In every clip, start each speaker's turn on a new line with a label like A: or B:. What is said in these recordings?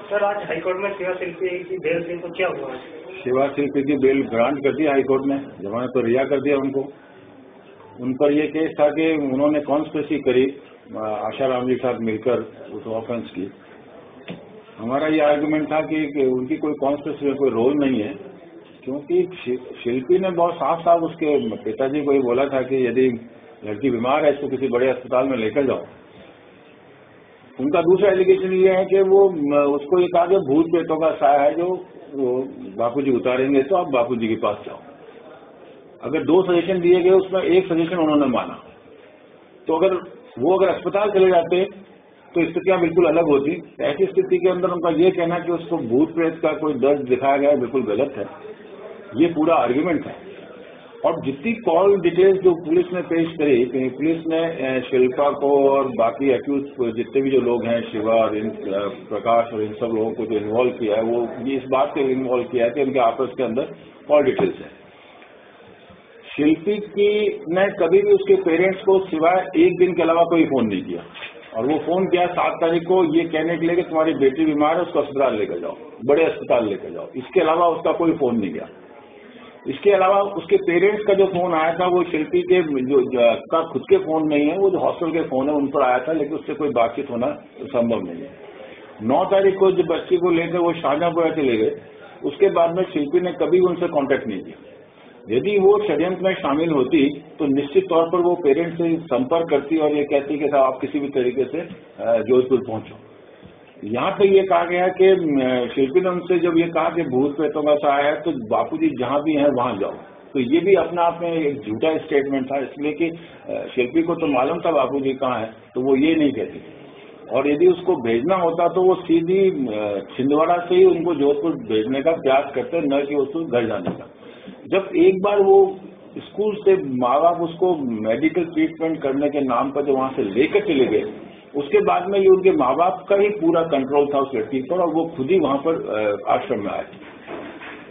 A: Sir आज high court में शिवा शिल्पी की बेल थी तो क्या हुआ?
B: शिवा शिल्पी की बेल ग्रांट कर दी हाईकोर्ट ने, जमानत पर रिहा कर दिया उनको। उन पर यह केस था कि उन्होंने कॉन्स्पिरेसी करी आशाराम जी के साथ मिलकर उस ऑफेंस की। हमारा ये आर्गुमेंट था कि उनकी कोई कॉन्स्पिरेसी में कोई रोल नहीं है, क्योंकि शिल्पी ने बहुत साफ साफ उसके पिताजी को ही बोला था कि यदि लड़की बीमार है इसको किसी बड़े अस्पताल में लेकर जाओ। उनका दूसरा एलिगेशन ये है कि वो उसको ये कहा कि भूत प्रेतों का साया है जो बापूजी उतारेंगे तो आप बापूजी के पास जाओ। अगर दो सजेशन दिए गए उसमें एक सजेशन उन्होंने माना, तो अगर अस्पताल चले जाते तो स्थितियां बिल्कुल अलग होती। ऐसी स्थिति के अंदर उनका ये कहना कि उसको भूत प्रेत का कोई दर्द दिखाया गया बिल्कुल गलत है। ये पूरा आर्ग्यूमेंट है। और जितनी कॉल डिटेल्स जो पुलिस ने पेश करी, पुलिस ने शिल्पा को और बाकी एक्यूज जितने भी जो लोग हैं, शिवा और प्रकाश और इन सब लोगों को जो इन्वॉल्व किया है, वो इस बात से इन्वॉल्व किया है कि उनके आपस के अंदर कॉल डिटेल्स है। शिल्पी की ने कभी भी उसके पेरेंट्स को सिवाय एक दिन के अलावा कोई फोन नहीं किया, और वो फोन किया 7 तारीख को ये कहने के लिए कि तुम्हारी बेटी बीमार है, उसको अस्पताल लेकर जाओ, बड़े अस्पताल लेकर जाओ। इसके अलावा उसका कोई फोन नहीं गया। इसके अलावा उसके पेरेंट्स का जो फोन आया था वो शिल्पी के का खुद के फोन नहीं है, वो जो हॉस्टल के फोन है उन पर आया था, लेकिन उससे कोई बातचीत होना संभव नहीं है। 9 तारीख को जब बच्ची को लेकर वो शाहजहांपुर चले गए, उसके बाद में शिल्पी ने कभी उनसे कांटेक्ट नहीं किया। यदि वो षड्यंत्र में शामिल होती तो निश्चित तौर पर वो पेरेंट्स से संपर्क करती और ये कहती कि साहब आप किसी भी तरीके से जोधपुर पहुंचो। यहाँ पे ये कहा गया कि शिल्पी ने उनसे जब ये कहा कि भूत प्रेतों का साया है तो बापूजी जहां भी हैं वहां जाओ, तो ये भी अपने आप में एक झूठा स्टेटमेंट था, इसलिए कि शिल्पी को तो मालूम था बापूजी कहाँ है, तो वो ये नहीं कहती। और यदि उसको भेजना होता तो वो सीधी छिंदवाड़ा से ही उनको जोधपुर भेजने का प्रयास करते, न कि उसको घर जाने का। जब एक बार वो स्कूल से माँ बाप उसको मेडिकल ट्रीटमेंट करने के नाम पर जो वहां से लेकर चले गए, उसके बाद में ये उनके माँ बाप का ही पूरा कंट्रोल था उस लड़की पर, और वो खुद ही वहां पर आश्रम में आए।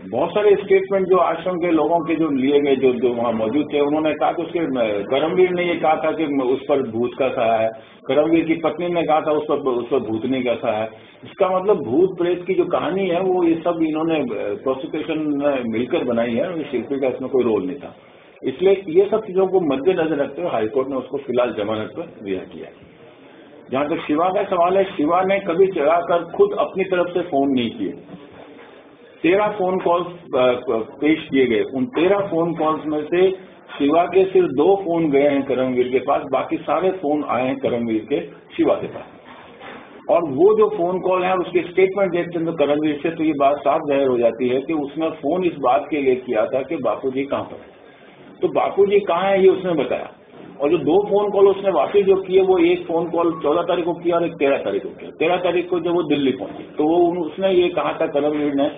B: बहुत सारे स्टेटमेंट जो आश्रम के लोगों के जो लिए गए, जो वहां मौजूद थे, उन्होंने कहा कि उसके करमवीर ने ये कहा था कि उस पर भूत का साया है, करमवीर की पत्नी ने कहा था उस पर भूतनी का साया है। इसका मतलब भूत प्रेत की जो कहानी है वो ये सब इन्होंने प्रोसिक्यूशन मिलकर बनाई है, शिल्पी का इसमें कोई रोल नहीं था। इसलिए ये सब चीजों को मद्देनजर रखते हुए हाईकोर्ट ने उसको फिलहाल जमानत पर रिहा किया। जहां तक शिवा का सवाल है, शिवा ने कभी चढ़ाकर खुद अपनी तरफ से फोन नहीं किए। 13 फोन कॉल्स पेश किए गए। उन 13 फोन कॉल्स में से शिवा के सिर्फ 2 फोन गए हैं करमवीर के पास, बाकी सारे फोन आए हैं करमवीर के शिवा के पास। और वो जो फोन कॉल है उसके स्टेटमेंट देखते हैं तो करमवीर से, तो ये बात साफ जाहिर हो जाती है कि उसने फोन इस बात के लिए किया था कि बापूजी कहाँ पर है, तो बापूजी कहाँ है ये उसने बताया। और जो 2 फोन कॉल उसने वापिस जो किए, वो एक फोन कॉल 14 तारीख को किया और एक 13 तारीख को किया। 13 तारीख को जब वो दिल्ली पहुंची तो वो उसने ये कहा था करमवीर ने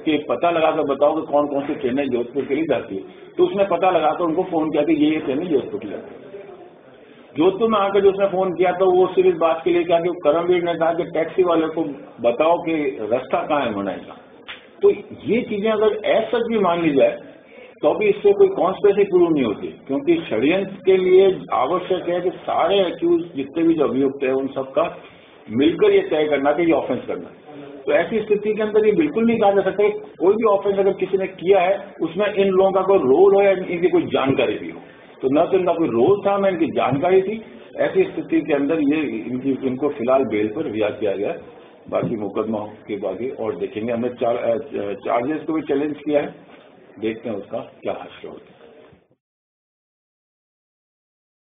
B: कि पता लगाकर बताओ कि कौन कौन सी ट्रेनें जोधपुर के लिए जाती है। तो उसने पता लगाकर उनको फोन किया कि ये ट्रेनें जोधपुर के लिए जाती है। जोधपुर में आकर जो उसने फोन किया तो वो सिर्फ इस बात के लिए कहा कि करमवीर ने कहा कि टैक्सी वाले को बताओ कि रास्ता कहाँ है मनाई का। तो ये चीजें अगर ऐसा भी मान ली जाए तो भी इससे कोई कॉन्स्पिरेसी प्रूव नहीं होती, क्योंकि षड्यंत्र के लिए आवश्यक है कि सारे एक्यूज जितने भी जो अभियुक्त है उन सबका मिलकर ये तय करना कि ये ऑफेंस करना। तो ऐसी स्थिति के अंदर ये बिल्कुल नहीं कहा जा सकता कोई भी ऑफेंस अगर किसी ने किया है उसमें इन लोगों का कोई रोल हो या इनकी कोई जानकारी भी हो। तो न तो इनका कोई रोल था न इनकी जानकारी थी। ऐसी स्थिति के अंदर ये इनको फिलहाल बेल पर रिहा किया गया। बाकी मुकदमा के बाकी और देखेंगे। हमने चार्जेस को भी चैलेंज किया है, देखते हैं उसका क्या हासिल होता है।